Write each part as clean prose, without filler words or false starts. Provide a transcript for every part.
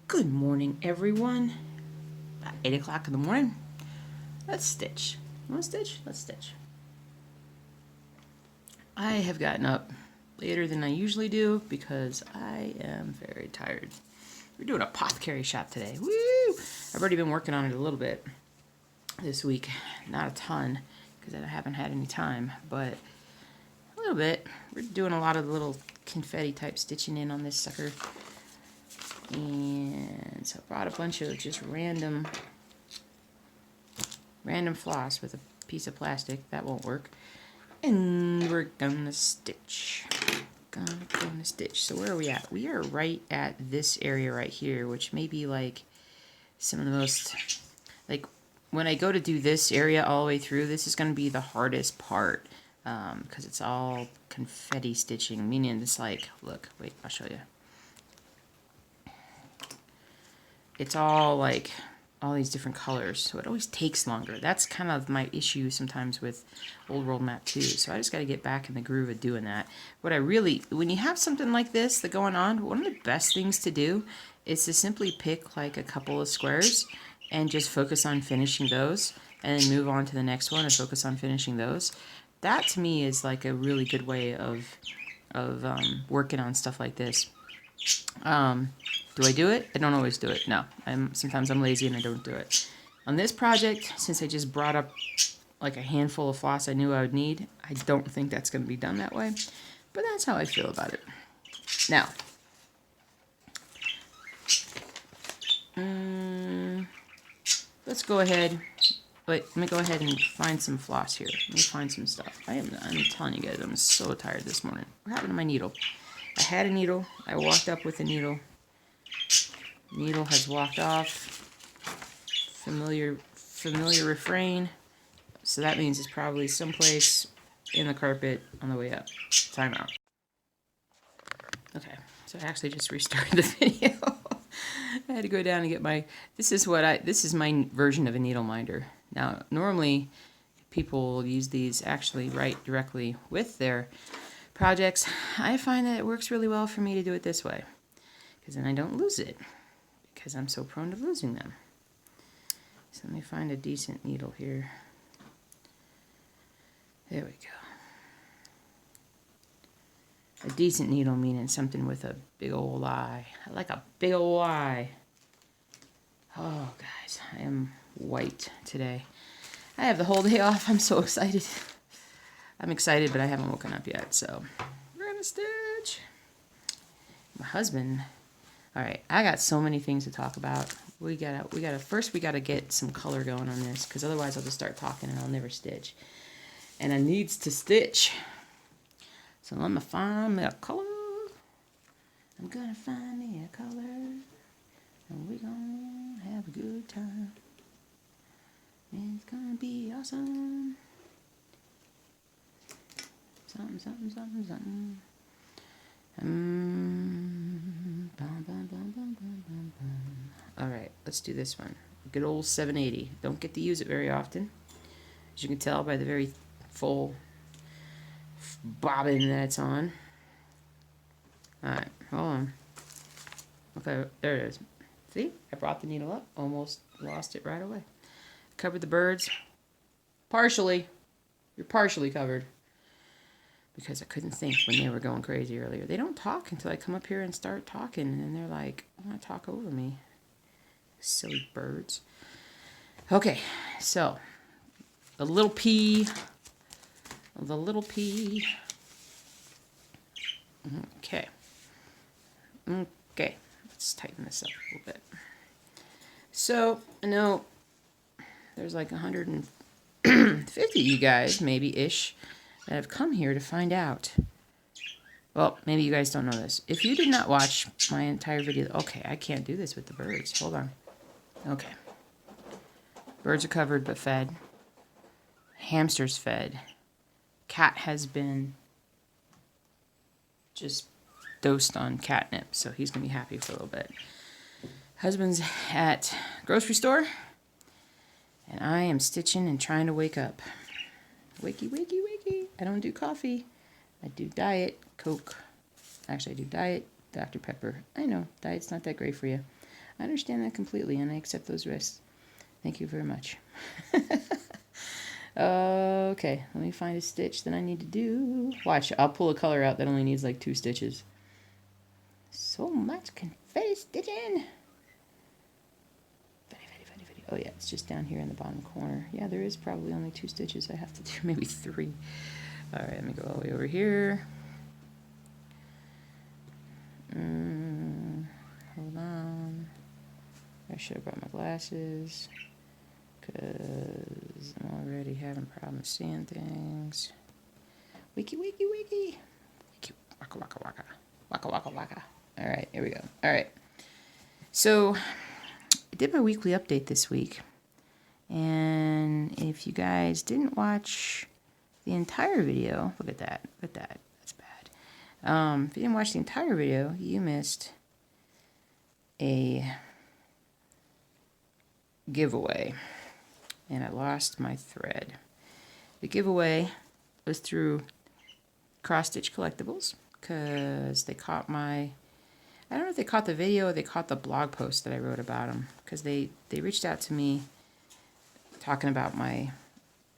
Good morning, everyone. About 8 o'clock in the morning. Let's stitch. You want to stitch? Let's stitch. I have gotten up later than I usually do because I am very tired. We're doing Apothecary Shop today. Woo! I've already been working on it a little bit this week. Not a ton because I haven't had any time, but a little bit. We're doing a lot of little confetti type stitching in on this sucker. And so I brought a bunch of just random floss with a piece of plastic. That won't work. And we're gonna stitch. Gonna stitch. So where are we at? We are right at this area right here, which may be like some of the most, like when I go to do this area all the way through, this is gonna be the hardest part because it's all confetti stitching, meaning it's like, look, wait, I'll show you. It's all like all these different colors, so it always takes longer. That's kind of my issue sometimes with Old World Map 2, so I just got to get back in the groove of doing that. What I really, when you have something like this that going on, one of the best things to do is to simply pick like a couple of squares and just focus on finishing those, and then move on to the next one and focus on finishing those. That to me is like a really good way of working on stuff like this. Do I do it? I don't always do it. No, sometimes I'm lazy and I don't do it. On this project, since I just brought up like a handful of floss I knew I would need, I don't think that's going to be done that way. But that's how I feel about it. Now, let's go ahead. Wait, let me go ahead and find some floss here. Let me find some stuff. I'm telling you guys, I'm so tired this morning. What happened to my needle? I had a needle. I walked up with a needle. Needle has walked off. Familiar refrain. So that means it's probably someplace in the carpet on the way up. Time out. Okay, so I actually just restarted the video. I had to go down and get my. This is my version of a needle minder. Now, normally people use these actually right directly with their projects. I find that it works really well for me to do it this way, because then I don't lose it, because I'm so prone to losing them. So let me find a decent needle here. There we go. A decent needle meaning something with a big old eye. I like a big old eye. Oh, guys, I am white today. I have the whole day off. I'm so excited. I'm excited, but I haven't woken up yet, so we're gonna stitch. My husband. All right, I got so many things to talk about. First we gotta get some color going on this, because otherwise I'll just start talking and I'll never stitch. And I needs to stitch. So let me find me a color. I'm gonna find me a color, and we're gonna have a good time. It's gonna be awesome. Something, something, something, something. Alright, let's do this one. Good old 780. Don't get to use it very often, as you can tell by the very full bobbin that it's on. Alright, hold on. Okay, there it is. See? I brought the needle up. Almost lost it right away. Covered the birds. Partially. You're partially covered. Because I couldn't think when they were going crazy earlier. They don't talk until I come up here and start talking, and then they're like, "I want to talk over me." Silly birds. Okay, so the little P. Okay. Okay, let's tighten this up a little bit. So, I know there's like 150 you guys, maybe-ish, that have come here to find out. Well, maybe you guys don't know this. If you did not watch my entire video... Okay, I can't do this with the birds. Hold on. Okay. Birds are covered but fed. Hamster's fed. Cat has been just dosed on catnip, so he's going to be happy for a little bit. Husband's at grocery store, and I am stitching and trying to wake up. Wakey, wakey, wakey. I don't do coffee. I do diet Coke. Actually, I do diet Dr. Pepper. I know, diet's not that great for you. I understand that completely, and I accept those risks. Thank you very much. Okay, let me find a stitch that I need to do. Watch, I'll pull a color out that only needs like 2 stitches. So much confetti stitching. Oh yeah, it's just down here in the bottom corner. Yeah, there is probably only 2 stitches I have to do, maybe 3. All right, let me go all the way over here. Hold on. I should have brought my glasses because I'm already having problems seeing things. Wiki, wiki, wiki. Wiki, waka, waka, waka. Waka, waka, waka. All right, here we go. All right. So I did my weekly update this week. And if you guys didn't watch the entire video, look at that. Look at that. That's bad. If you didn't watch the entire video, you missed a giveaway. And I lost my thread. The giveaway was through Cross Stitch Collectibles because they caught my... I don't know if they caught the video or they caught the blog post that I wrote about them, because they reached out to me talking about my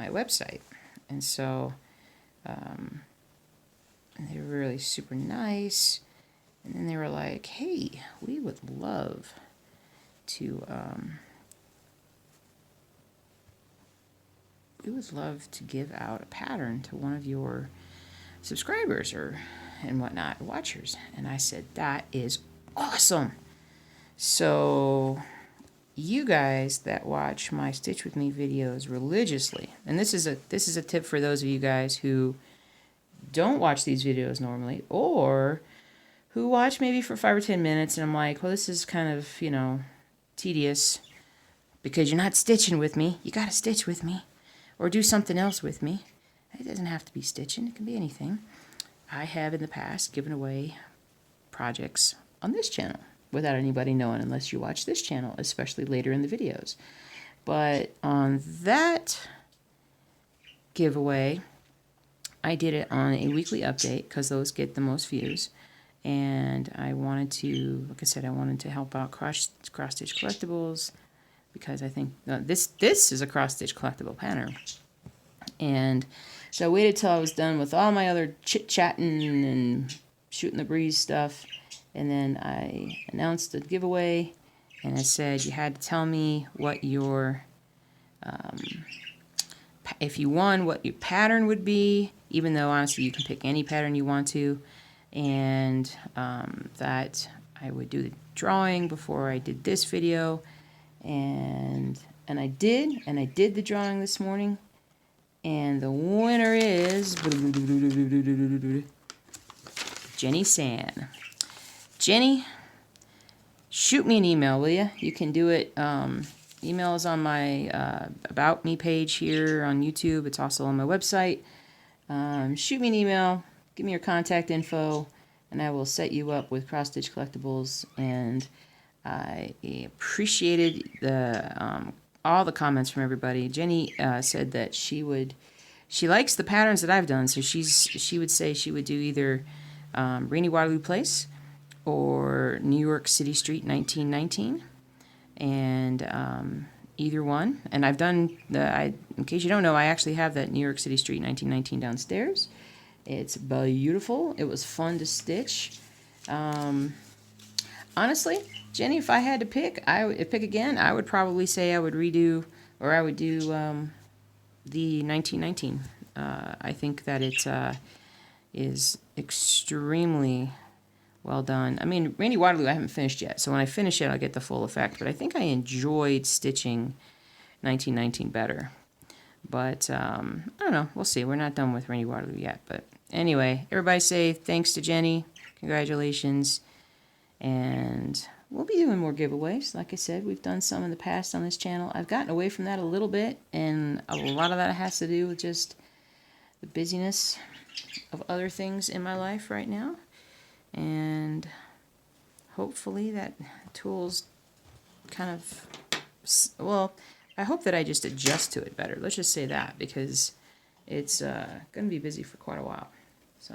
website. And so they were really super nice. And then they were like, hey, we would love to give out a pattern to one of your subscribers and whatnot, watchers. And I said, that is awesome. So you guys that watch my Stitch With Me videos religiously, and this is a tip for those of you guys who don't watch these videos normally, or who watch maybe for 5 or 10 minutes and I'm like, well, this is kind of, you know, tedious because you're not stitching with me. You got to stitch with me or do something else with me. It doesn't have to be stitching. It can be anything. I have in the past given away projects on this channel without anybody knowing, unless you watch this channel, especially later in the videos. But on that giveaway, I did it on a weekly update because those get the most views. And I wanted to, like I said, I wanted to help out Cross Stitch Collectibles because I think this is a Cross Stitch collectible pattern. And so I waited till I was done with all my other chit-chatting and shooting the breeze stuff. And then I announced the giveaway. And I said you had to tell me what your, if you won, what your pattern would be. Even though, honestly, you can pick any pattern you want to. And that I would do the drawing before I did this video. And I did the drawing this morning. And the winner is Jenny San. Jenny, shoot me an email, will you? You can do it. Email is on my About Me page here on YouTube. It's also on my website. Shoot me an email. Give me your contact info, and I will set you up with Cross Stitch Collectibles. And I appreciated all the comments from everybody. Jenny said that she likes the patterns that I've done, so she would say she would do either Rainy Waterloo Place or New York City Street 1919, and either one. And I've done in case you don't know, I actually have that New York City Street 1919 downstairs. It's beautiful. It was fun to stitch. Honestly, Jenny, if I had to pick, pick again, I would probably say I would redo, or I would do the 1919. I think that it is extremely well done. I mean, Rainy Waterloo I haven't finished yet, so when I finish it, I'll get the full effect. But I think I enjoyed stitching 1919 better. But I don't know. We'll see. We're not done with Rainy Waterloo yet. But anyway, everybody say thanks to Jenny. Congratulations. And we'll be doing more giveaways. Like I said, we've done some in the past on this channel. I've gotten away from that a little bit, and a lot of that has to do with just the busyness of other things in my life right now. And hopefully that tool's kind of, well, I hope that I just adjust to it better. Let's just say that, because it's going to be busy for quite a while. So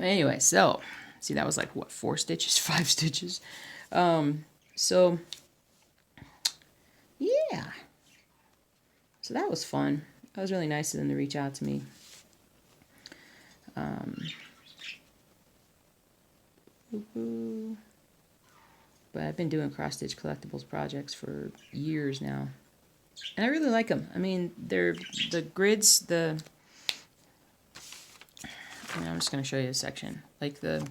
anyway, so See, that was like, what, 4 stitches, 5 stitches? So, yeah. So that was fun. That was really nice of them to reach out to me. But I've been doing cross-stitch collectibles projects for years now. And I really like them. I mean, they're the grids, I'm just going to show you a section. Like you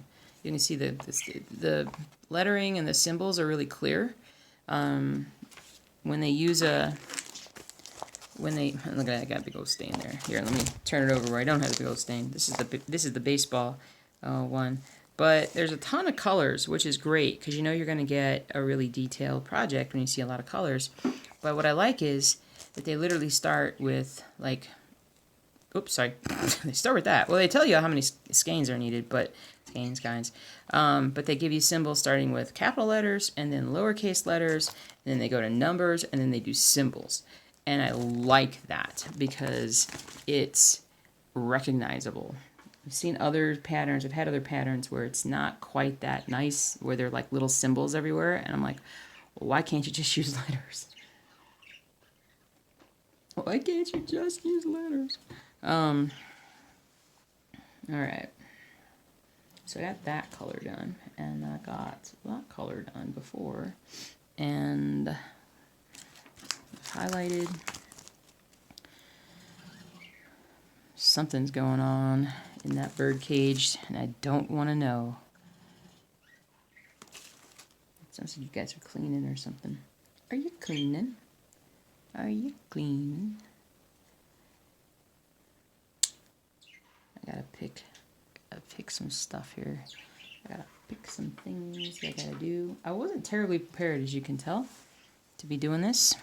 can see the lettering and the symbols are really clear. When they use look at that, I got a big old stain there. Here, let me turn it over where I don't have a big old stain. This is the baseball one. But there's a ton of colors, which is great, because you know you're going to get a really detailed project when you see a lot of colors. But what I like is that they literally start with, like, oops, sorry. They start with that. Well, they tell you how many skeins are needed, but but they give you symbols starting with capital letters, and then lowercase letters, and then they go to numbers, and then they do symbols. And I like that, because it's recognizable. I've seen other patterns. I've had other patterns where it's not quite that nice, where they're like little symbols everywhere. And I'm like, well, why can't you just use letters? Why can't you just use letters? All right. So I got that color done. And I got that color done before. And highlighted. Something's going on in that bird cage, and I don't want to know. It sounds like you guys are cleaning or something. Are you cleaning? Are you cleaning? I gotta pick some stuff here. I gotta pick some things that I gotta do. I wasn't terribly prepared, as you can tell, to be doing this.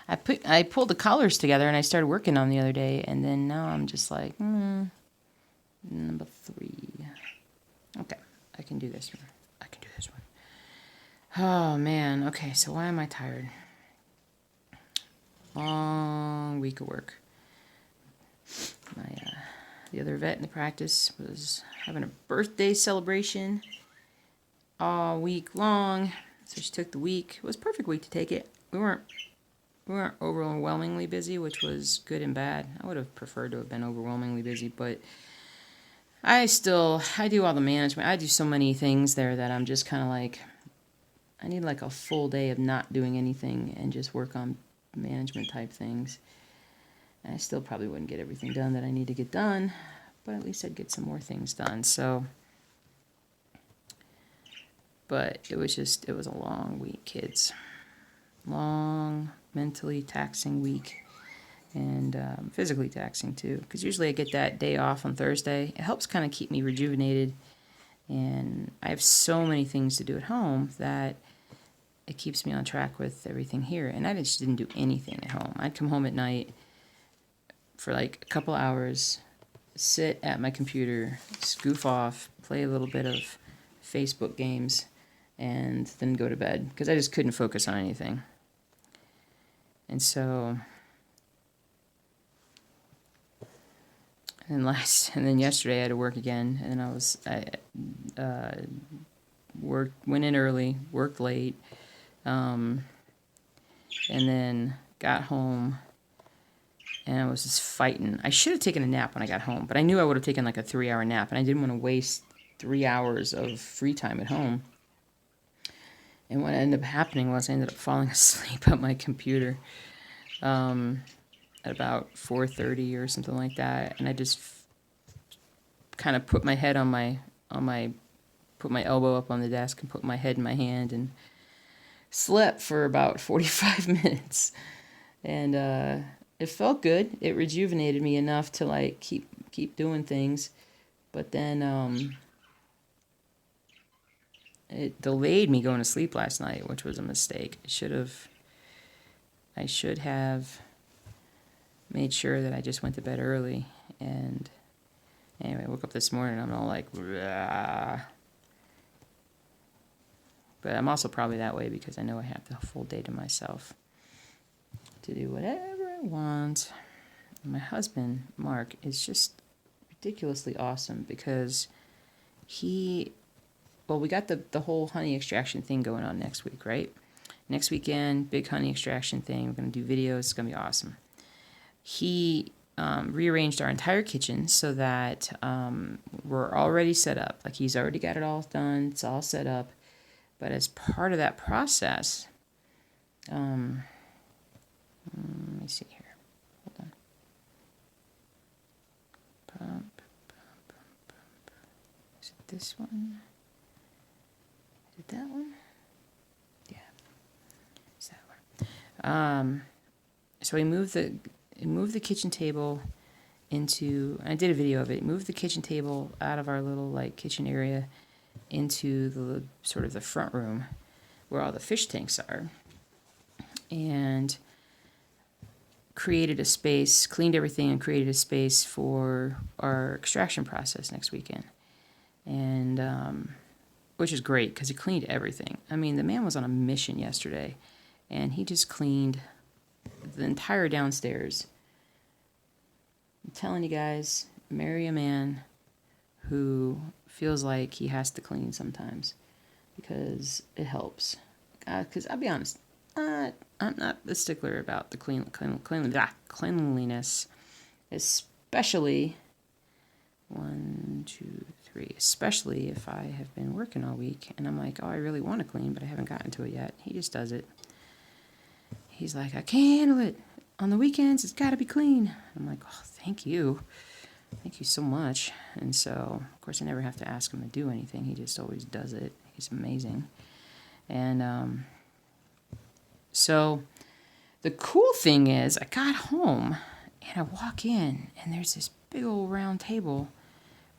I pulled the collars together and I started working on them the other day, and then now I'm just like, number 3. Okay, I can do this one. I can do this one. Oh man, okay, so why am I tired? Long week of work. The other vet in the practice was having a birthday celebration all week long, so she took the week. It was a perfect week to take it. We weren't overwhelmingly busy, which was good and bad. I would have preferred to have been overwhelmingly busy, but I do all the management. I do so many things there that I'm just kind of like, I need like a full day of not doing anything and just work on management type things. And I still probably wouldn't get everything done that I need to get done, but at least I'd get some more things done. So, but it was a long week, kids. Long, mentally taxing week, and physically taxing too, because usually I get that day off on Thursday. It helps kind of keep me rejuvenated, and I have so many things to do at home that it keeps me on track with everything here. And I just didn't do anything at home. I'd come home at night for like a couple hours, sit at my computer, goof off, play a little bit of Facebook games, and then go to bed, because I just couldn't focus on anything. And so, and then yesterday I had to work again, and then went in early, worked late, and then got home, and I was just fighting. I should have taken a nap when I got home, but I knew I would have taken like a 3-hour nap, and I didn't want to waste 3 hours of free time at home. And what ended up happening was I ended up falling asleep at my computer at about 4:30 or something like that. And I just kind of put my head put my elbow up on the desk and put my head in my hand and slept for about 45 minutes. And it felt good. It rejuvenated me enough to like keep doing things. But then it delayed me going to sleep last night, which was a mistake. I should have made sure that I just went to bed early. And anyway, I woke up this morning and I'm all like, "Rah." But I'm also probably that way because I know I have the full day to myself to do whatever I want. And my husband, Mark, is just ridiculously awesome because he well, we got the whole honey extraction thing going on next week, right? Next weekend, big honey extraction thing. We're going to do videos. It's going to be awesome. He rearranged our entire kitchen so that we're already set up. Like, he's already got it all done. It's all set up. But as part of that process, let me see here. Hold on. Is it this one? Is it that one? Yeah, it's that one. So we moved the kitchen table into. I did a video of it. Moved the kitchen table out of our little like kitchen area into the sort of the front room where all the fish tanks are, and created a space, cleaned everything, and created a space for our extraction process next weekend. And which is great because he cleaned everything. I mean, the man was on a mission yesterday, and he just cleaned the entire downstairs. I'm telling you guys, marry a man who feels like he has to clean sometimes, because it helps. Because I'll be honest, I'm not a stickler about the cleanliness, especially especially if I have been working all week and I'm like, oh, I really want to clean, but I haven't gotten to it yet. He just does it. He's like, I can't handle it. On the weekends, it's got to be clean. I'm like, oh, thank you. Thank you so much. And so, of course, I never have to ask him to do anything. He just always does it. He's amazing. And so the cool thing is I got home and I walk in and there's this big old round table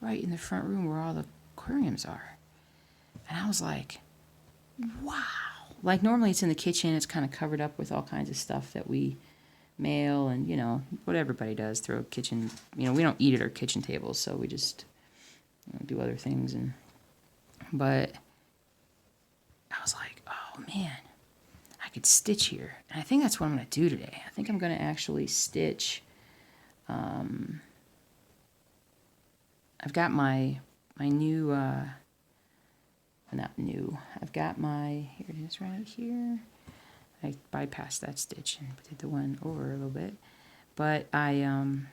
right in the front room where all the aquariums are. And I was like, wow. Like, normally it's in the kitchen. It's kind of covered up with all kinds of stuff that we mail and, you know, what everybody does, throw a kitchen, you know, we don't eat at our kitchen tables, so we just, you know, do other things. But I was like, oh man, I could stitch here. And I think that's what I'm going to do today. I think I'm going to actually stitch. I've got my new, not new, I've got my, here it is right here. I bypassed that stitch and did the one over a little bit. But I'm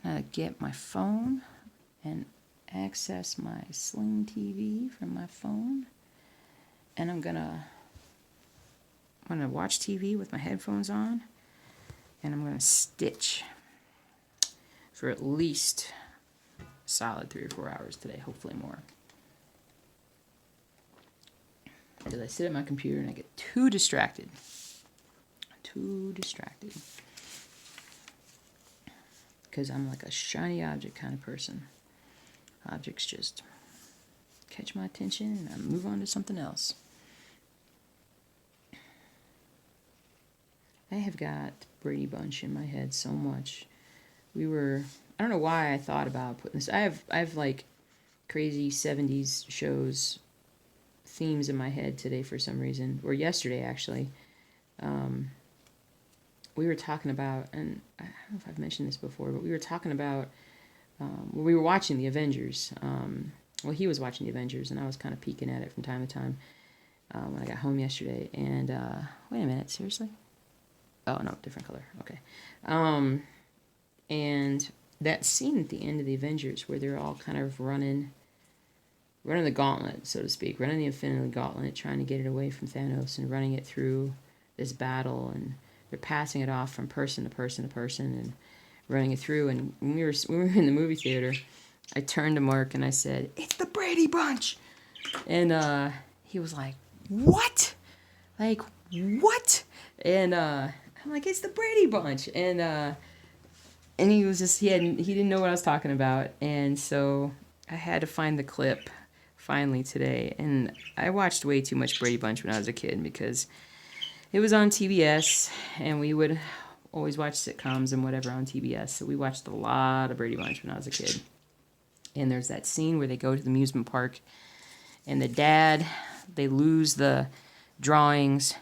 going to get my phone and access my Sling TV from my phone. And I'm going to watch TV with my headphones on. And I'm going to stitch for at least a solid 3 or 4 hours today, hopefully more. Because I sit at my computer and I get too distracted. Because I'm like a shiny object kind of person. Objects just catch my attention and I move on to something else. I have got Brady Bunch in my head so much. I don't know why I thought about putting this. I have like crazy 70s shows themes in my head today for some reason, or yesterday actually. We were talking about, and I don't know if I've mentioned this before, but we were talking about, we were watching the Avengers. Well, he was watching the Avengers, and I was kind of peeking at it from time to time when I got home yesterday. And wait a minute, seriously? Oh no, different color. Okay. And that scene at the end of the Avengers where they're all kind of running the gauntlet, so to speak, running the Infinity Gauntlet, trying to get it away from Thanos and running it through this battle, and they're passing it off from person to person to person and running it through. And when we were in the movie theater, I turned to Mark and I said, "It's the Brady Bunch," and he was like, "What? Like what?" And I'm like, "It's the Brady Bunch," and he was just he didn't know what I was talking about, and so I had to find the clip finally today. And I watched way too much Brady Bunch when I was a kid because it was on TBS, and we would always watch sitcoms and whatever on TBS. So we watched a lot of Brady Bunch when I was a kid. And there's that scene where they go to the amusement park, and they lose the drawings.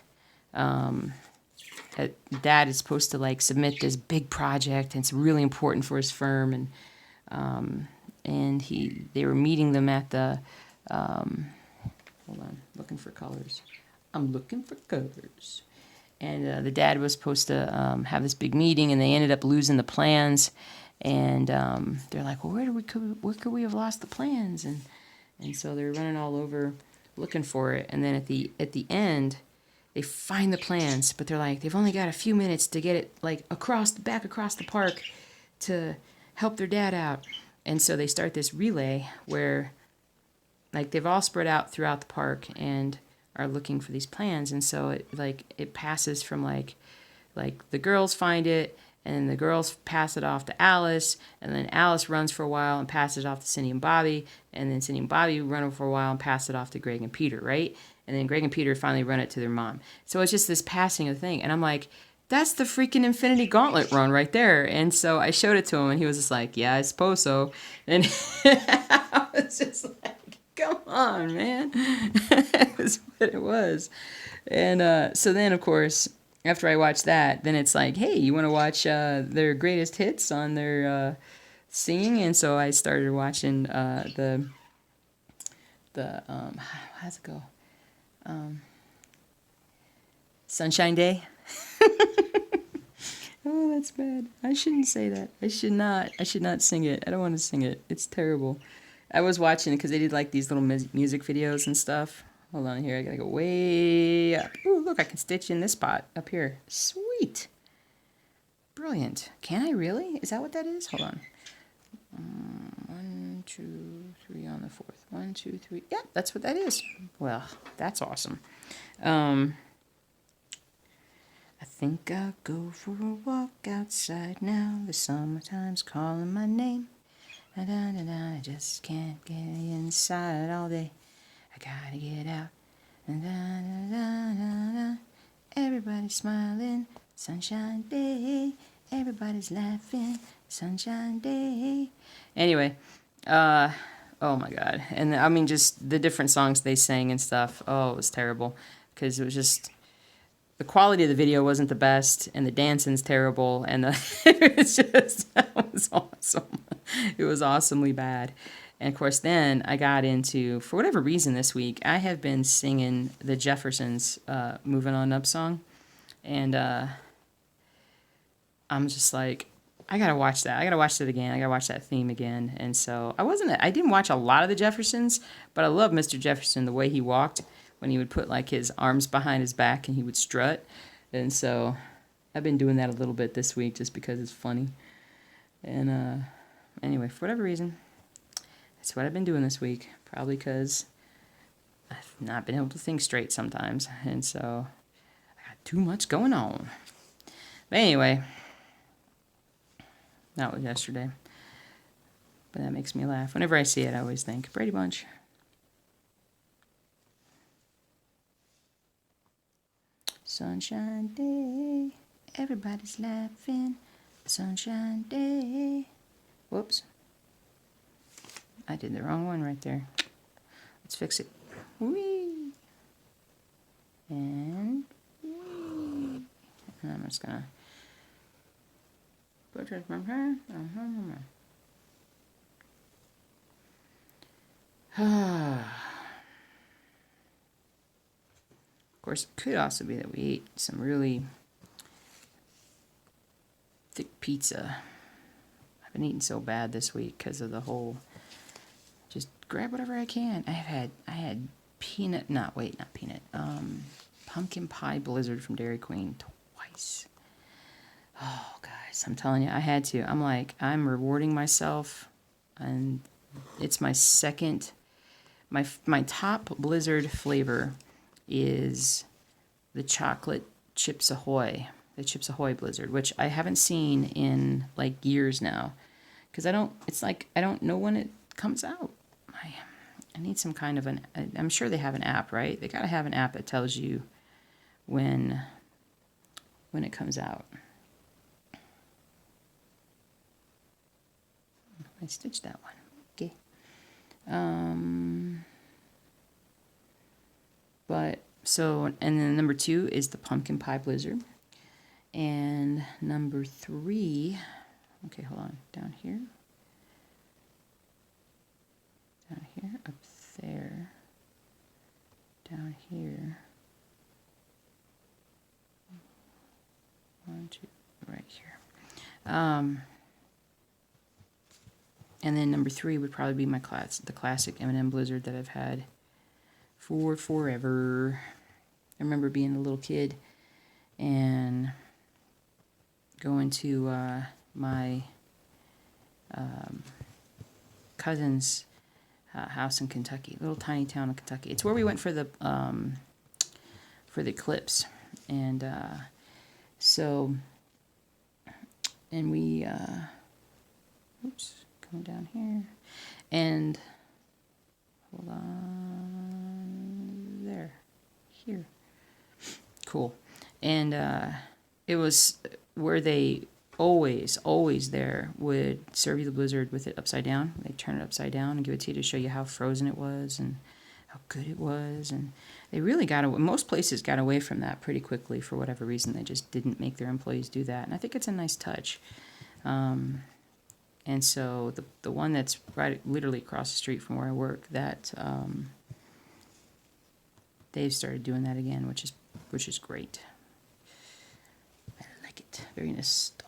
Dad is supposed to like submit this big project, and it's really important for his firm, and and they were meeting them at the, hold on, looking for colors. I'm looking for colors. And the dad was supposed to have this big meeting, and they ended up losing the plans. And they're like, well, where could we have lost the plans? And so they're running all over looking for it. And then at the end, they find the plans, but they're like, they've only got a few minutes to get it like across the park to help their dad out. And so they start this relay where like they've all spread out throughout the park and are looking for these plans. And so it passes from like the girls find it, and then the girls pass it off to Alice, and then Alice runs for a while and passes it off to Cindy and Bobby, and then Cindy and Bobby run for a while and pass it off to Greg and Peter, right? And then Greg and Peter finally run it to their mom. So it's just this passing of the thing. And I'm like, that's the freaking Infinity Gauntlet run right there. And so I showed it to him, and he was just like, yeah, I suppose so. And I was just like, come on, man. It was what it was. And so then, of course, after I watched that, then it's like, hey, you want to watch their greatest hits on their singing? And so I started watching the how's it go? Sunshine Day. Oh, that's bad. I shouldn't say that. I should not sing it. I don't want to sing it. It's terrible. I was watching it because they did like these little music videos and stuff. Hold on here. I gotta go way up. Ooh, look, I can stitch in this spot up here. Sweet. Brilliant. Can I really? Is that what that is? Hold on. 1, 2, 3 on the 4th. 1, 2, 3. Yeah, that's what that is. Well, that's awesome. I think I'll go for a walk outside now. The summertime's calling my name. I just can't get inside all day. I gotta get out. Everybody's smiling. Sunshine day. Everybody's laughing. Sunshine day. Anyway, oh my God. And I mean, just the different songs they sang and stuff. Oh, it was terrible. Because it was just, the quality of the video wasn't the best, and the dancing's terrible, and it was awesome. It was awesomely bad. And of course, then I got into, for whatever reason this week, I have been singing the Jeffersons' Moving On Up song. And I'm just like, I gotta watch that. I gotta watch that again. I gotta watch that theme again. And so I didn't watch a lot of the Jeffersons, but I love Mr. Jefferson, the way he walked when he would put like his arms behind his back and he would strut. And so I've been doing that a little bit this week just because it's funny. And anyway, for whatever reason, that's what I've been doing this week. Probably because I've not been able to think straight sometimes. And so I got too much going on. But anyway, that was yesterday. But that makes me laugh. Whenever I see it, I always think, Brady Bunch. Sunshine day, everybody's laughing. Sunshine day. Whoops. I did the wrong one right there. Let's fix it. Whee! And whee! And I'm just gonna put it from her. Of course, it could also be that we ate some really thick pizza. I've been eating so bad this week because of the whole, just grab whatever I can. I had pumpkin pie blizzard from Dairy Queen twice. Oh, guys, I'm telling you, I had to. I'm like, I'm rewarding myself, and it's my second, my top blizzard flavor is the chocolate Chips Ahoy, the Chips Ahoy blizzard, which I haven't seen in like years now, because I don't know when it comes out. I need some kind of I'm sure they have an app, right? They gotta have an app that tells you when it comes out. I stitched that one. Okay. But so, and then number 2 is the pumpkin pie blizzard, and number 3. Okay, hold on, down here. And then number 3 would probably be the classic M&M Blizzard that I've had for forever. I remember being a little kid and going to my cousin's house in Kentucky, little tiny town in Kentucky. It's where we went for the eclipse, and we coming down here, and hold on, here, cool, and it was where they always there would serve you the Blizzard with it upside down. They turn it upside down and give it to you to show you how frozen it was and how good it was. And they really most places got away from that pretty quickly for whatever reason. They just didn't make their employees do that. And I think it's a nice touch. And so the one that's literally across the street from where I work, that they've started doing that again, which is great. I like it. Very nostalgic.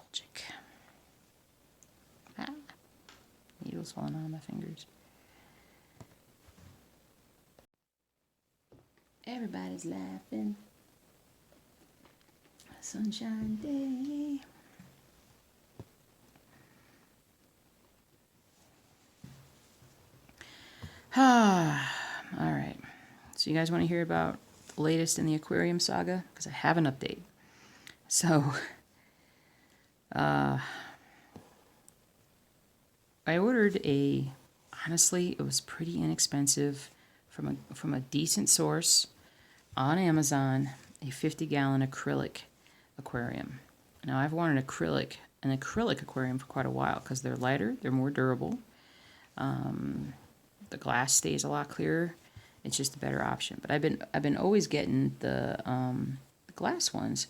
Needles falling on my fingers. Everybody's laughing. A sunshine day. All right. So you guys want to hear about the latest in the aquarium saga? Because I have an update. So, I ordered honestly, it was pretty inexpensive from a decent source on Amazon, a 50-gallon acrylic aquarium. Now, I've wanted an acrylic aquarium for quite a while because they're lighter, they're more durable. The glass stays a lot clearer. It's just a better option. But I've been always getting the glass ones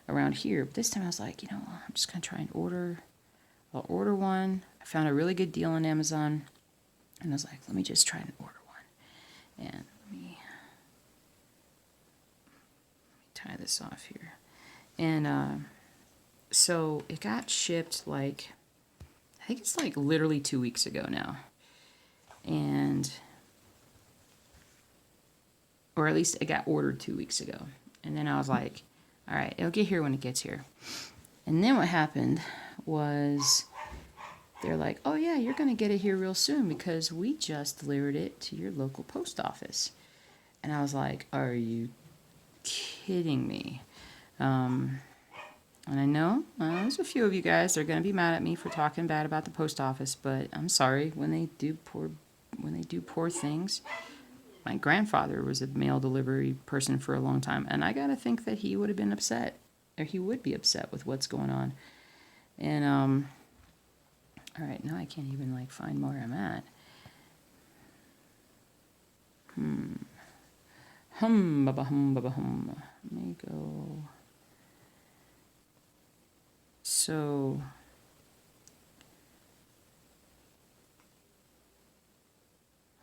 around here. But this time I was like, I'm just gonna try and order. I'll order one. I found a really good deal on Amazon, and I was like, let me just try and order one. And let me tie this off here. And so it got shipped I think it's literally 2 weeks ago now. Or at least it got ordered 2 weeks ago. And then I was like, all right, it'll get here when it gets here. And then what happened was they're like, oh yeah, you're going to get it here real soon because we just delivered it to your local post office. And I was like, are you kidding me? And I know there's a few of you guys that are going to be mad at me for talking bad about the post office, but I'm sorry, when they do poor things. My grandfather was a mail delivery person for a long time, and I gotta think that he would have been upset, or he would be upset with what's going on. And all right, now I can't even find where I'm at. Let me go. So.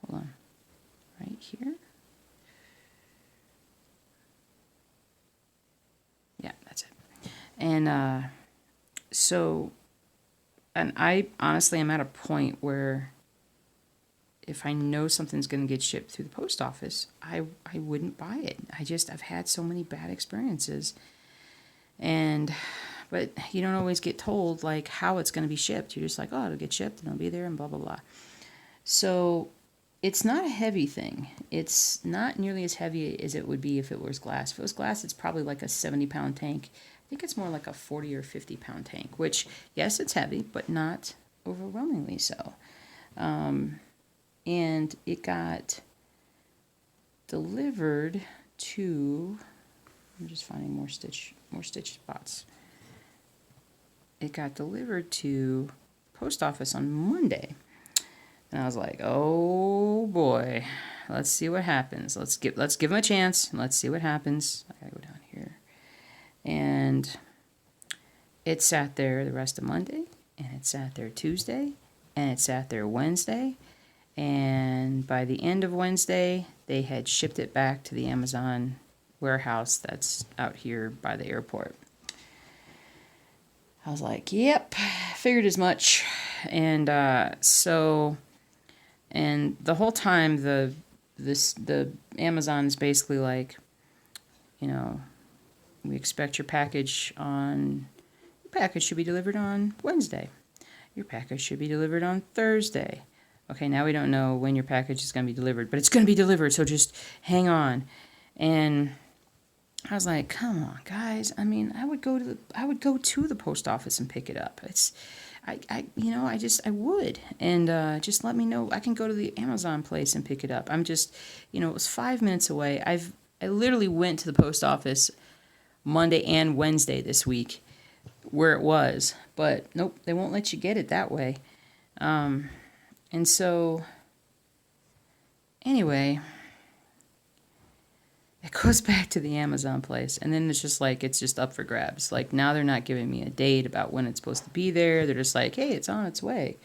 Hold on. Right here. Yeah, that's it. And and I honestly am at a point where if I know something's going to get shipped through the post office, I wouldn't buy it. I've had so many bad experiences. But you don't always get told how it's going to be shipped. You're just like, oh, it'll get shipped and it'll be there and blah, blah, blah. So it's not a heavy thing. It's not nearly as heavy as it would be if it was glass. If it was glass, it's probably like a 70-pound tank. I think it's more like a 40 or 50-pound tank, which, yes, it's heavy, but not overwhelmingly so. And it got delivered to, I'm just finding more stitch spots. It got delivered to post office on Monday. And I was like, oh boy, let's see what happens. Let's give him a chance. Let's see what happens. I gotta go down here. And it sat there the rest of Monday, and it sat there Tuesday, and it sat there Wednesday. And by the end of Wednesday, they had shipped it back to the Amazon warehouse that's out here by the airport. I was like, yep, figured as much. And and the whole time the Amazon is basically like, you know, we expect your package should be delivered on Wednesday. Your package should be delivered on Thursday. Okay, now we don't know when your package is going to be delivered, but it's going to be delivered, so just hang on. And I was like, come on, guys. I mean, I would go to the post office and pick it up. I would. And just let me know. I can go to the Amazon place and pick it up. I'm just, it was 5 minutes away. I literally went to the post office Monday and Wednesday this week where it was. But nope, they won't let you get it that way. And so, anyway, it goes back to the Amazon place. And then it's just up for grabs. Like, now they're not giving me a date about when it's supposed to be there. They're just like, hey, it's on its way.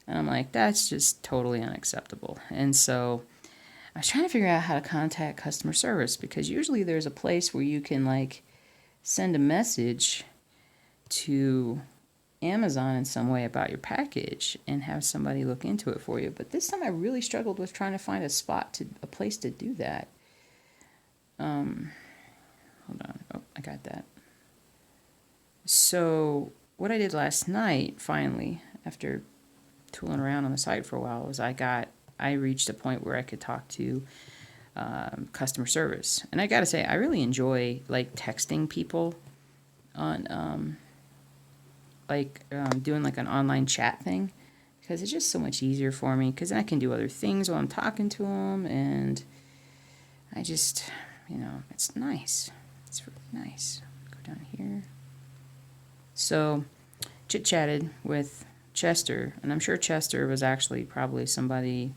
And I'm like, that's just totally unacceptable. And so I was trying to figure out how to contact customer service, because usually there's a place where you can, like, send a message to Amazon in some way about your package and have somebody look into it for you. But this time I really struggled with trying to find a place to do that. Hold on. Oh, I got that. So what I did last night, finally, after tooling around on the site for a while, was I reached a point where I could talk to customer service. And I gotta say, I really enjoy, like, texting people on doing like an online chat thing, because it's just so much easier for me, because then I can do other things while I'm talking to them, and I just, it's nice. It's really nice. Go down here. So, chit-chatted with Chester, and I'm sure Chester was actually probably somebody,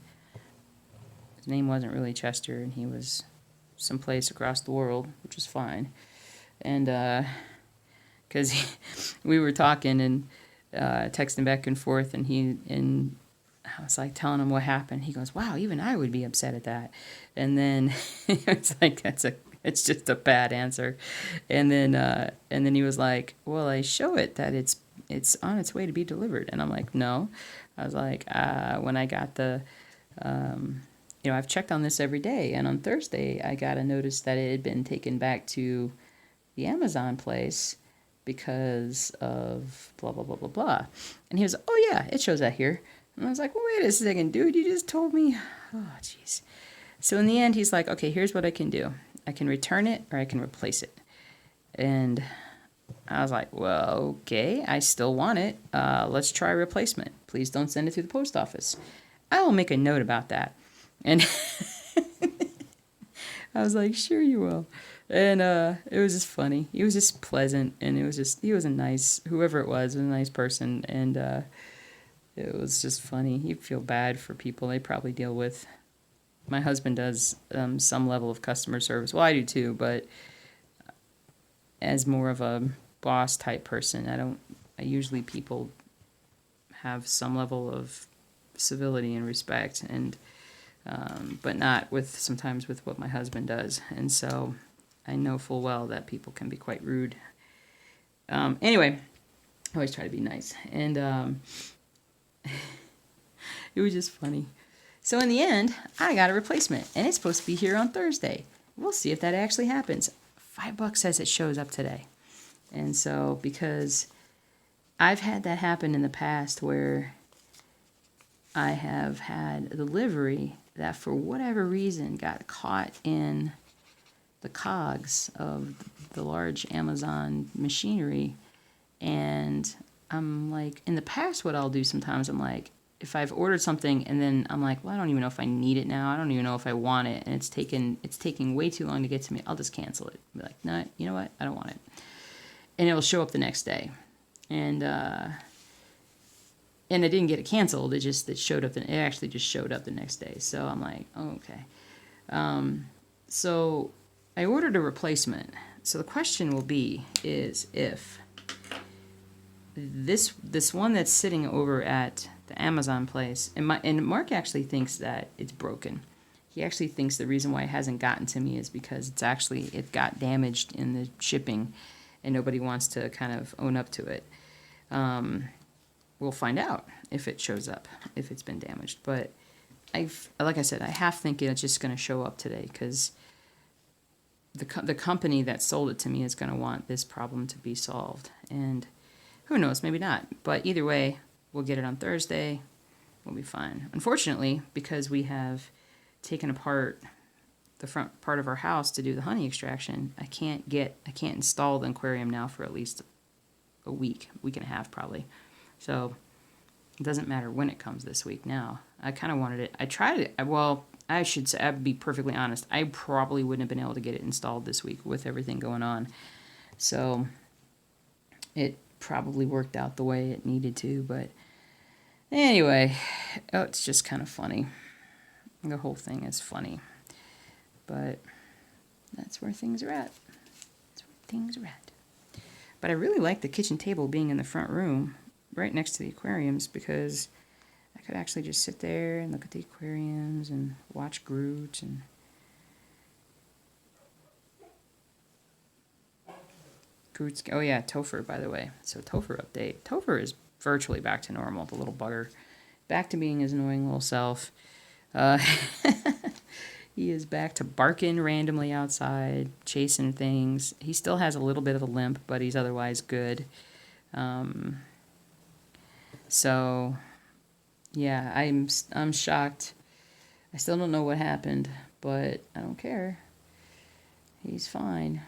his name wasn't really Chester, and he was someplace across the world, which is fine. And, because we were talking and texting back and forth, and I was like telling him what happened. He goes, "Wow, even I would be upset at that." And then it's like, it's just a bad answer. And then he was like, "Well, I show it that it's on its way to be delivered." And I'm like, "No." I was like, when I got I've checked on this every day, and on Thursday I got a notice that it had been taken back to the Amazon place because of blah, blah, blah, blah, blah. And he was, "Oh, yeah, it shows that here." And I was like, "Well, wait a second, dude, you just told me." Oh, jeez. So in the end, he's like, "Okay, here's what I can do. I can return it or I can replace it." And I was like, "Well, okay, I still want it. Let's try replacement. Please don't send it through the post office." I will make a note about that. And I was like, "Sure you will." And it was just funny. He was just pleasant, and he was whoever it was a nice person, and it was just funny. You feel bad for people they probably deal with. My husband does some level of customer service. Well, I do too, but as more of a boss type person, usually people have some level of civility and respect, and but not sometimes with what my husband does. And so I know full well that people can be quite rude. Anyway, I always try to be nice. And it was just funny. So in the end, I got a replacement, and it's supposed to be here on Thursday. We'll see if that actually happens. $5 says it shows up today. And so, because I've had that happen in the past where I have had a delivery that for whatever reason got caught in the cogs of the large Amazon machinery. And I'm like, in the past, what I'll do sometimes, I'm like, if I've ordered something and then I'm like, well, I don't even know if I need it now. I don't even know if I want it. And it's taking way too long to get to me. I'll just cancel it. Be like, no, you know what? I don't want it. And it'll show up the next day. And I didn't get it canceled. It actually just showed up the next day. So I'm like, oh, okay. So I ordered a replacement. So the question is if this one that's sitting over at the Amazon place, and Mark actually thinks that it's broken. He actually thinks the reason why it hasn't gotten to me is because it got damaged in the shipping, and nobody wants to kind of own up to it. we'll find out if it shows up, if it's been damaged. But like I said, I half think it's just going to show up today because the company that sold it to me is going to want this problem to be solved. And who knows, maybe not. But either way, we'll get it on Thursday. We'll be fine. Unfortunately, because we have taken apart the front part of our house to do the honey extraction, I can't install the aquarium now for at least a week and a half probably. So it doesn't matter when it comes this week now. I kind of wanted it. I tried it. Well, I should say, I'd be perfectly honest, I probably wouldn't have been able to get it installed this week with everything going on. So it probably worked out the way it needed to, but anyway, it's just kind of funny. The whole thing is funny. But that's where things are at. That's where things are at. But I really like the kitchen table being in the front room, right next to the aquariums, because I could actually just sit there and look at the aquariums and watch Groot and Groot's. Oh yeah, Topher, by the way. So Topher update. Topher is virtually back to normal, the little bugger. Back to being his annoying little self. He is back to barking randomly outside, chasing things. He still has a little bit of a limp, but he's otherwise good. So, yeah, I'm shocked. I still don't know what happened, but I don't care. He's fine.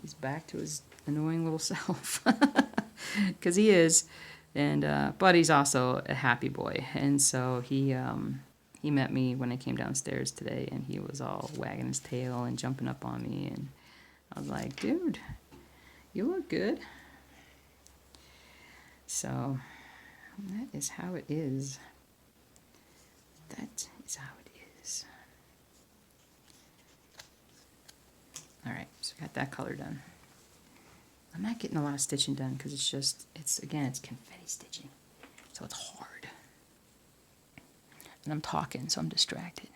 He's back to his annoying little self. Because he is. And but he's also a happy boy. And so he met me when I came downstairs today, and he was all wagging his tail and jumping up on me. And I was like, dude, you look good. So that is how it is. That is how it is. All right, so I got that color done. I'm not getting a lot of stitching done because it's confetti stitching. So it's hard. And I'm talking, so I'm distracted.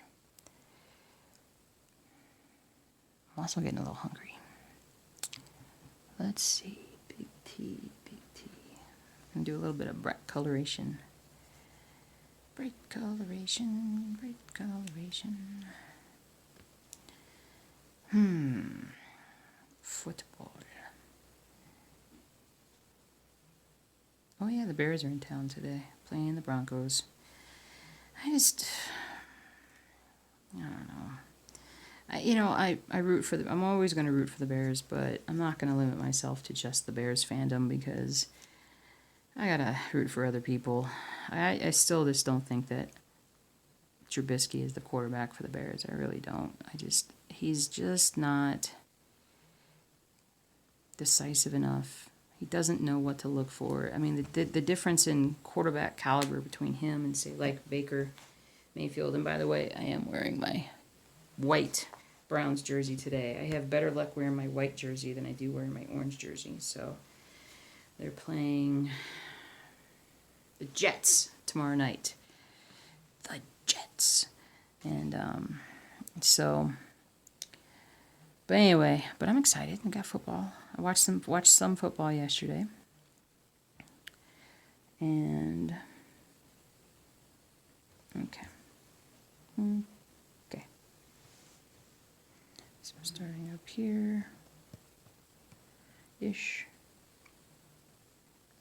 I'm also getting a little hungry. Let's see. Big T, big T. I'm going to do a little bit of bright coloration. Bright coloration, bright coloration. Football. Oh yeah, the Bears are in town today, playing the Broncos. I don't know. I root for I'm always going to root for the Bears, but I'm not going to limit myself to just the Bears fandom because I got to root for other people. I still just don't think that Trubisky is the quarterback for the Bears. I really don't. He's just not decisive enough. He doesn't know what to look for. I mean, the difference in quarterback caliber between him and, say, like Baker Mayfield. And by the way, I am wearing my white Browns jersey today. I have better luck wearing my white jersey than I do wearing my orange jersey. So they're playing the Jets tomorrow night. The Jets. And but anyway, I'm excited. I got football. I watched some football yesterday. And okay. So I'm starting up here. Ish.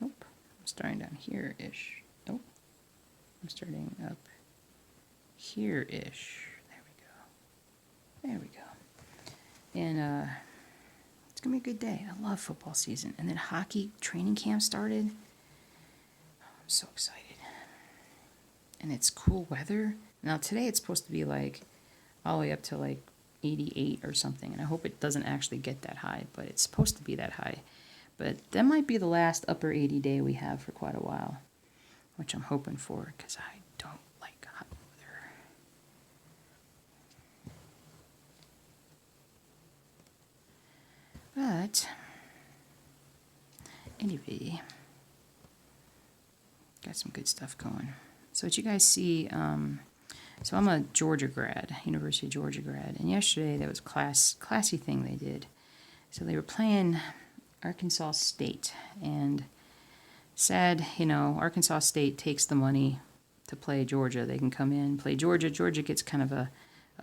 Nope. I'm starting down here ish. Nope. I'm starting up here ish. There we go. And it's going to be a good day. I love football season. And then hockey training camp started. Oh, I'm so excited. And it's cool weather. Now today it's supposed to be like all the way up to like 88 or something. And I hope it doesn't actually get that high. But it's supposed to be that high. But that might be the last upper 80 day we have for quite a while. Which I'm hoping for because I don't like hot weather. But anyway, got some good stuff going. So what you guys see, so I'm a Georgia grad, University of Georgia grad, and yesterday there was a classy thing they did. So they were playing Arkansas State, and sad, you know, Arkansas State takes the money to play Georgia. They can come in, play Georgia. Georgia gets kind of a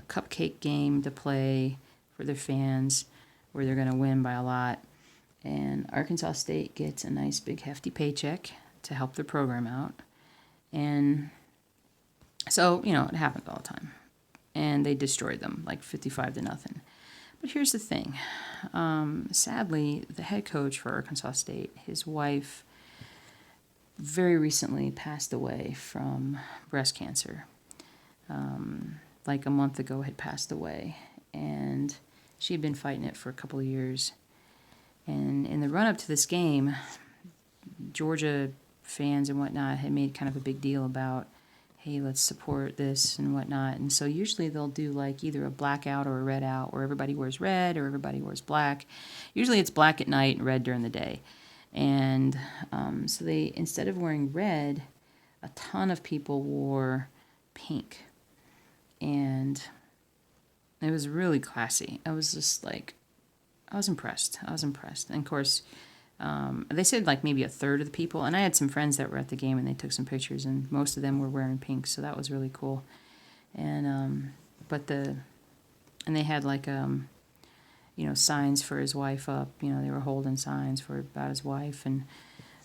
cupcake game to play for their fans where they're going to win by a lot. And Arkansas State gets a nice big hefty paycheck to help their program out. And so, you know, it happens all the time. And they destroyed them like 55-0. But here's the thing. Sadly, the head coach for Arkansas State, his wife, very recently passed away from breast cancer. Like a month ago had passed away. And she had been fighting it for a couple of years. And in the run-up to this game, Georgia fans and whatnot had made kind of a big deal about, hey, let's support this and whatnot. And so usually they'll do like either a blackout or a red out, where everybody wears red or everybody wears black. Usually it's black at night and red during the day. And so they, instead of wearing red, a ton of people wore pink. And it was really classy. I was just like, I was impressed. And of course, they said like maybe a third of the people, and I had some friends that were at the game and they took some pictures, and most of them were wearing pink, so that was really cool. And and they had like you know, signs for his wife up. You know, they were holding signs for about his wife, and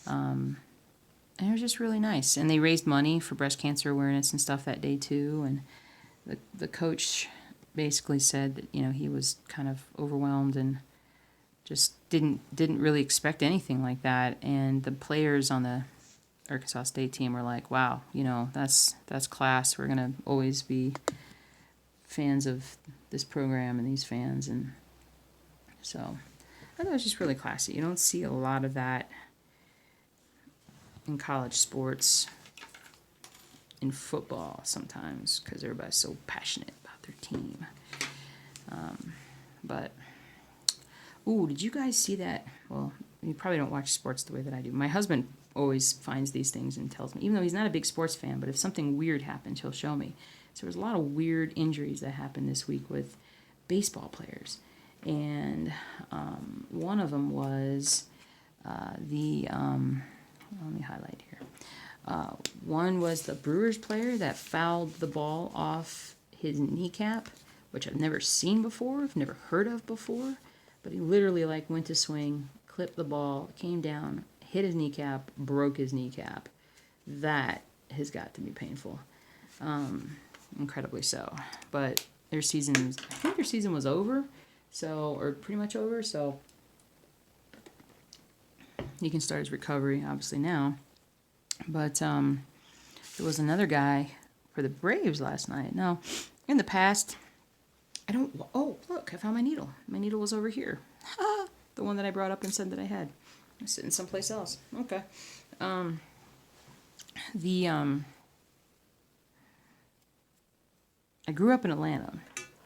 it was just really nice. And they raised money for breast cancer awareness and stuff that day too. And the coach basically said that, you know, he was kind of overwhelmed and just didn't really expect anything like that. And the players on the Arkansas State team were like, wow, you know, that's class. We're going to always be fans of this program and these fans. And so I thought it was just really classy. You don't see a lot of that in college sports, in football sometimes, because everybody's so passionate about their team. But ooh, did you guys see that? Well, you probably don't watch sports the way that I do. My husband always finds these things and tells me, even though he's not a big sports fan, but if something weird happens, he'll show me. So there was a lot of weird injuries that happened this week with baseball players. And one of them was let me highlight here. One was the Brewers player that fouled the ball off his kneecap, which I've never seen before, I've never heard of before. But he literally like went to swing, clipped the ball, came down, hit his kneecap, broke his kneecap. That has got to be painful. Incredibly so. But I think their season was over, so, or pretty much over, so he can start his recovery, obviously, now. But there was another guy for the Braves last night. Now, in the past, oh, look, I found my needle. My needle was over here. The one that I brought up and said that I had. It's sitting someplace else. Okay. I grew up in Atlanta,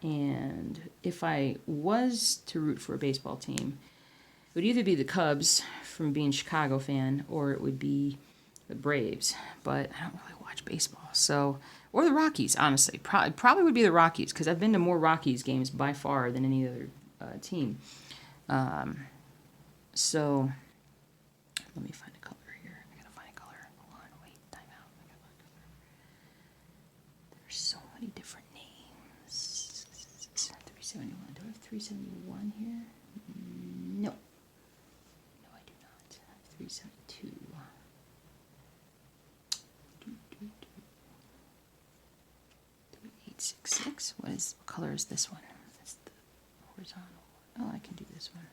and if I was to root for a baseball team, it would either be the Cubs from being a Chicago fan, or it would be the Braves. But I don't really watch baseball, so... Or the Rockies, honestly. Probably would be the Rockies, because I've been to more Rockies games by far than any other team. So, let me find a color here. I gotta find a color. Hold on, wait, time out. I gotta find a color. There's so many different names. 371. Do I have 371 here? No. No, I do not. I have 372. 866. What color is this one? That's the horizontal. Oh, I can do this one.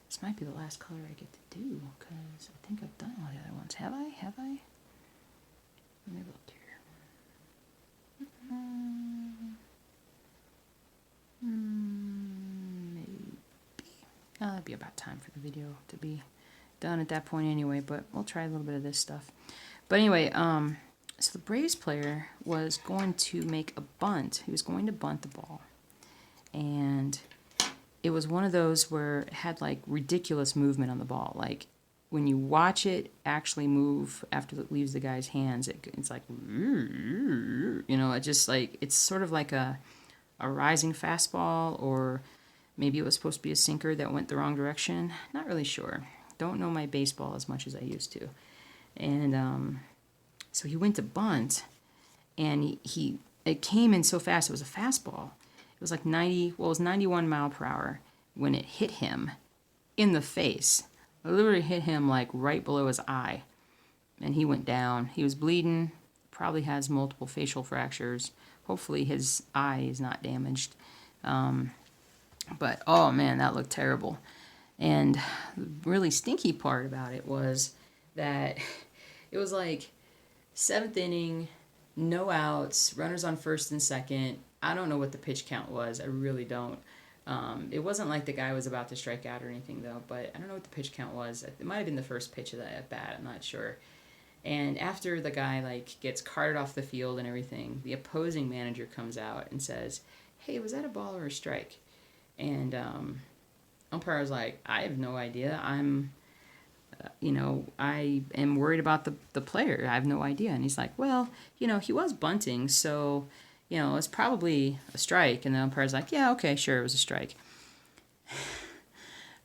This might be the last color I get to do, because I think I've done all the other ones. Have I? Let me look here. Maybe. It'd be about time for the video to be done at that point anyway, but we'll try a little bit of this stuff. But anyway, so the Braves player was going to make a bunt. He was going to bunt the ball. And it was one of those where it had like ridiculous movement on the ball. Like when you watch it actually move after it leaves the guy's hands, it's like, you know, it just like, it's sort of like a rising fastball, or maybe it was supposed to be a sinker that went the wrong direction. Not really sure. Don't know my baseball as much as I used to. And so he went to bunt, and it came in so fast. It was a fastball. It was like 90, well, it was 91 mile per hour when it hit him in the face. It literally hit him like right below his eye, and he went down. He was bleeding, probably has multiple facial fractures. Hopefully his eye is not damaged. But oh man, that looked terrible. And the really stinky part about it was that it was like 7th inning, no outs, runners on first and second. I don't know what the pitch count was. I really don't. It wasn't like the guy was about to strike out or anything, though, but I don't know what the pitch count was. It might have been the first pitch of that at bat. I'm not sure. And after the guy like gets carted off the field and everything, the opposing manager comes out and says, "Hey, was that a ball or a strike?" And umpire's like, "I have no idea. I am worried about the player. I have no idea." And he's like, "Well, he was bunting, so, it's probably a strike." And the umpire's like, "Yeah, okay, sure, it was a strike."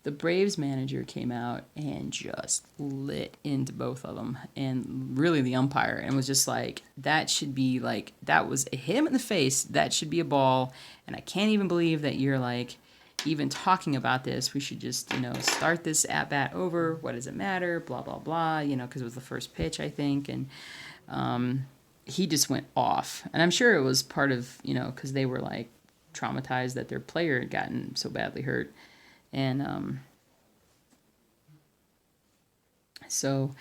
The Braves manager came out and just lit into both of them, and really the umpire, and was just like, that should be like, that was a hit him in the face, that should be a ball, and I can't even believe that you're like even talking about this. We should just, start this at bat over. What does it matter? Blah, blah, blah, because it was the first pitch, I think. And he just went off. And I'm sure it was part of, because they were like traumatized that their player had gotten so badly hurt. And so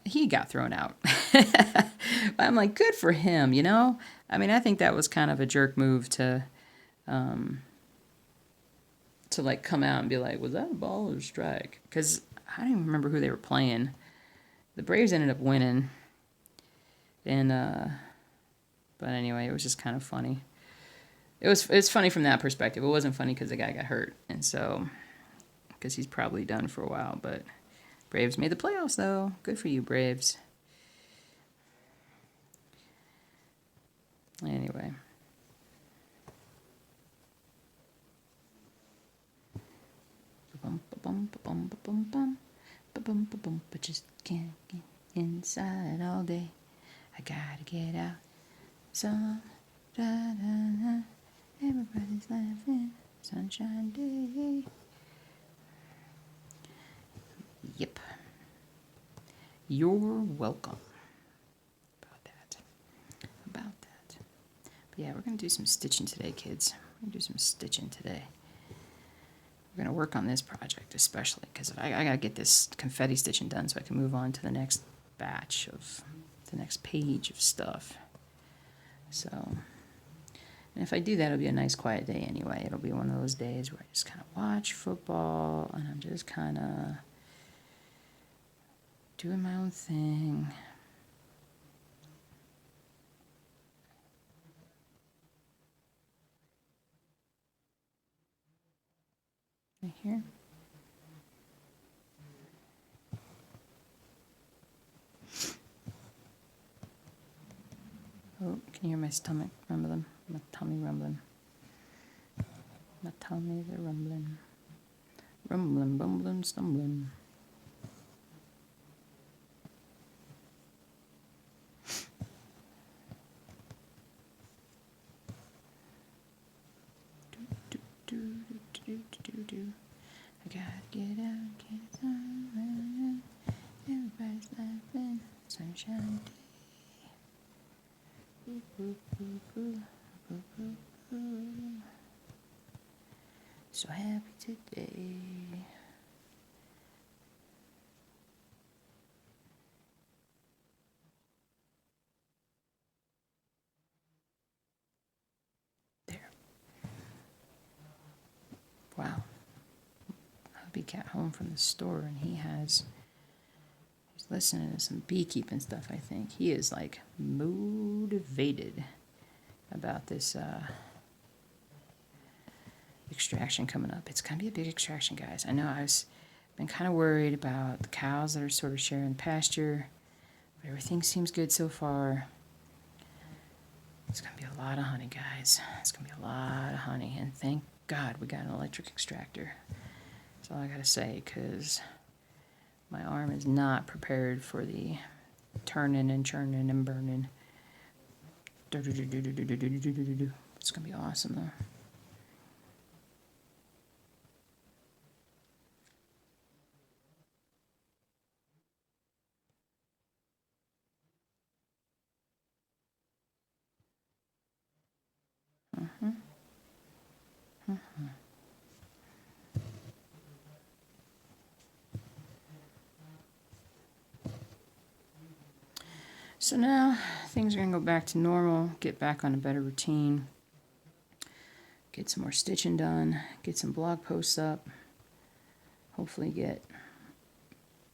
he got thrown out. But I'm like, good for him, I mean, I think that was kind of a jerk move to like come out and be like, was that a ball or a strike? Because I don't even remember who they were playing. The Braves ended up winning. And but anyway, it was just kind of funny. It's funny from that perspective. It wasn't funny because the guy got hurt, and so because he's probably done for a while. But Braves made the playoffs, though. Good for you, Braves. Anyway. But just can't get inside all day. I gotta get out. Some da da da. Everybody's laughing. Sunshine day. Yep. You're welcome. About that. But yeah, we're gonna do some stitching today, kids. We're gonna do some stitching today. We're gonna work on this project especially because I gotta get this confetti stitching done so I can move on to the next batch of the next page of stuff. So, and if I do that, it'll be a nice quiet day anyway. It'll be one of those days where I just kind of watch football and I'm just kind of doing my own thing. Right here. Oh, can you hear my stomach rumbling? My tummy rumbling. My tummy's a rumbling. Rumbling, bumbling, stumbling. I gotta get out, get on. Everybody's laughing. Sunshine day. Ooh, ooh, ooh, ooh, ooh, ooh, ooh. So happy today. There. Wow. Hubby got home from the store and he's listening to some beekeeping stuff, I think. He is like motivated about this extraction coming up. It's going to be a big extraction, guys. I know I've been kind of worried about the cows that are sort of sharing the pasture, but everything seems good so far. It's going to be a lot of honey, guys. It's going to be a lot of honey, and thank God we got an electric extractor. That's all I got to say, because My arm is not prepared for the turning and churning and burning. It's going to be awesome, though. So now things are going to go back to normal, get back on a better routine, get some more stitching done, get some blog posts up, hopefully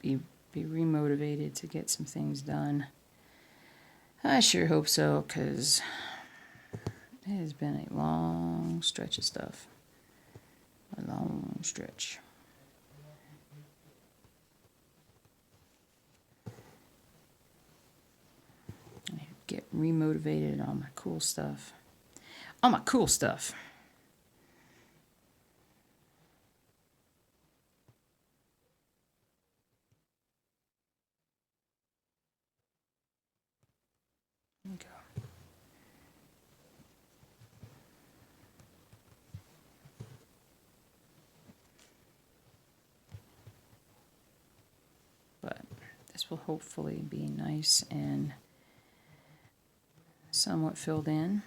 be remotivated to get some things done. I sure hope so, because it has been a long stretch of stuff. A long stretch. Get remotivated on my cool stuff. On my cool stuff. There we go. But this will hopefully be nice and somewhat filled in.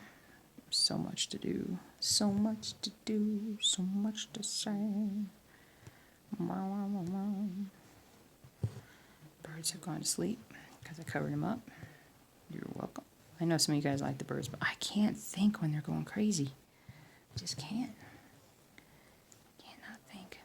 So much to do. So much to do. So much to say. Birds have gone to sleep because I covered them up. You're welcome. I know some of you guys like the birds, but I can't think when they're going crazy. I just can't. Can't not think.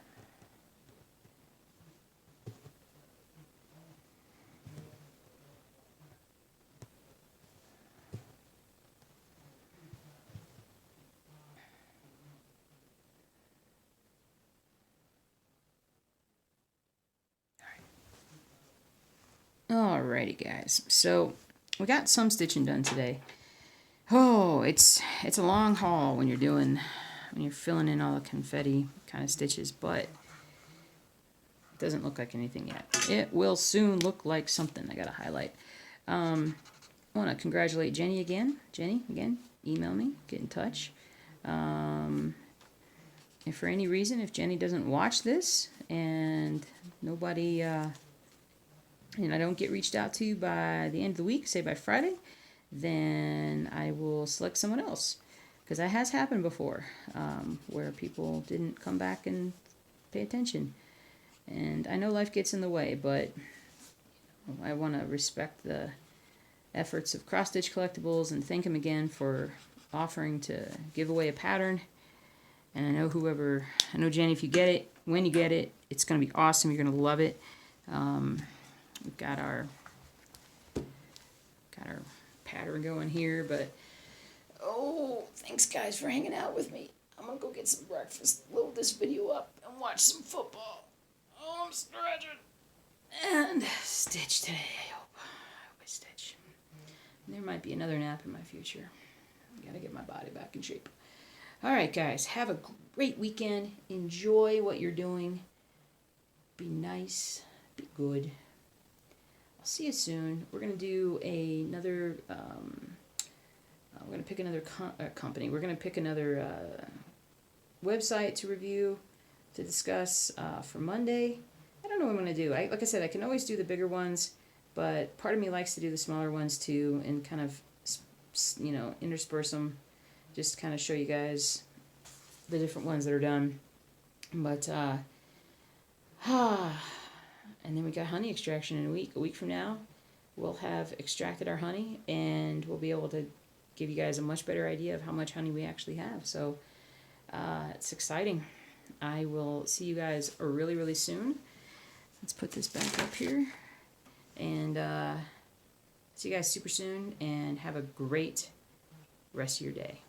Alrighty, guys. So we got some stitching done today. Oh, it's a long haul when you're filling in all the confetti kind of stitches, but it doesn't look like anything yet. It will soon look like something. I got to highlight. I want to congratulate Jenny again. Jenny, again, email me, get in touch. If for any reason, if Jenny doesn't watch this and nobody, and I don't get reached out to by the end of the week, say by Friday, then I will select someone else. Because that has happened before, where people didn't come back and pay attention. And I know life gets in the way, but I want to respect the efforts of Cross Stitch Collectibles and thank them again for offering to give away a pattern. And I know Jenny, if you get it, when you get it, it's going to be awesome. You're going to love it. We've got our pattern going here, but oh, thanks guys for hanging out with me. I'm gonna go get some breakfast, load this video up, and watch some football. Oh, I'm stretching and stitch today. I hope I stitch. And there might be another nap in my future. I gotta get my body back in shape. All right, guys, have a great weekend. Enjoy what you're doing. Be nice. Be good. I'll see you soon. We're going to do another, we're going to pick another company. We're going to pick another website to review, to discuss for Monday. I don't know what I'm going to do. Like I said, I can always do the bigger ones, but part of me likes to do the smaller ones too and kind of, intersperse them. Just kind of show you guys the different ones that are done. But, and then we got honey extraction in a week. A week from now, we'll have extracted our honey, and we'll be able to give you guys a much better idea of how much honey we actually have. So it's exciting. I will see you guys really, really soon. Let's put this back up here. And see you guys super soon, and have a great rest of your day.